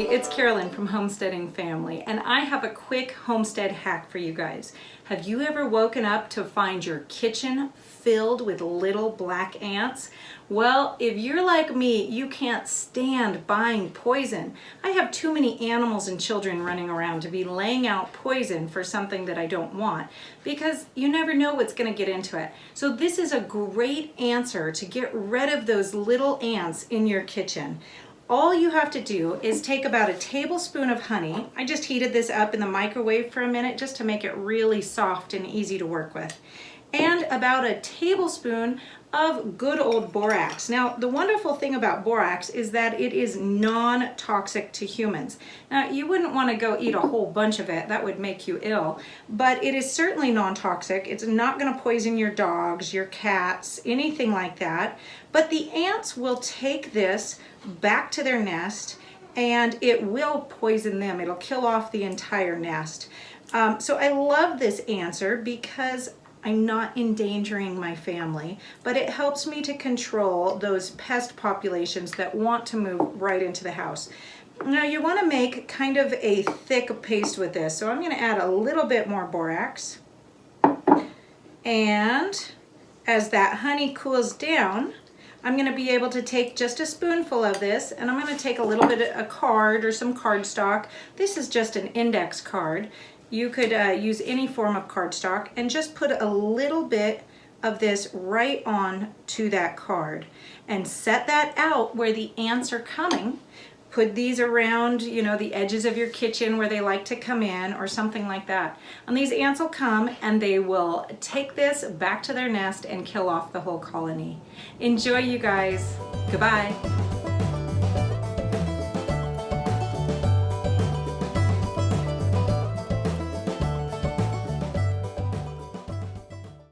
it's Carolyn from Homesteading Family, and I have a quick homestead hack for you guys. Have you ever woken up to find your kitchen filled with little black ants? Well, if you're like me, you can't stand buying poison. I have too many animals and children running around to be laying out poison for something that I don't want, because you never know what's going to get into it. So this is a great answer to get rid of those little ants in your kitchen. All you have to do is take about a tablespoon of honey. I just heated this up in the microwave for a minute just to make it really soft and easy to work with. And about a tablespoon of good old borax. Now, the wonderful thing about borax is that it is non-toxic to humans. Now, you wouldn't want to go eat a whole bunch of it. That would make you ill. But it is certainly non-toxic. It's not going to poison your dogs, your cats, anything like that. But the ants will take this back to their nest and it will poison them. It'll kill off the entire nest. So I love this answer because I'm not endangering my family, but it helps me to control those pest populations that want to move right into the house. Now you want to make kind of a thick paste with this, so I'm going to add a little bit more borax. And as that honey cools down, I'm going to be able to take just a spoonful of this, and I'm going to take a little bit of a card or some cardstock. This is just an index card. You could use any form of cardstock and just put a little bit of this right on to that card and set that out where the ants are coming. Put these around, you know, the edges of your kitchen where they like to come in or something like that. And these ants will come and they will take this back to their nest and kill off the whole colony. Enjoy, you guys. Goodbye.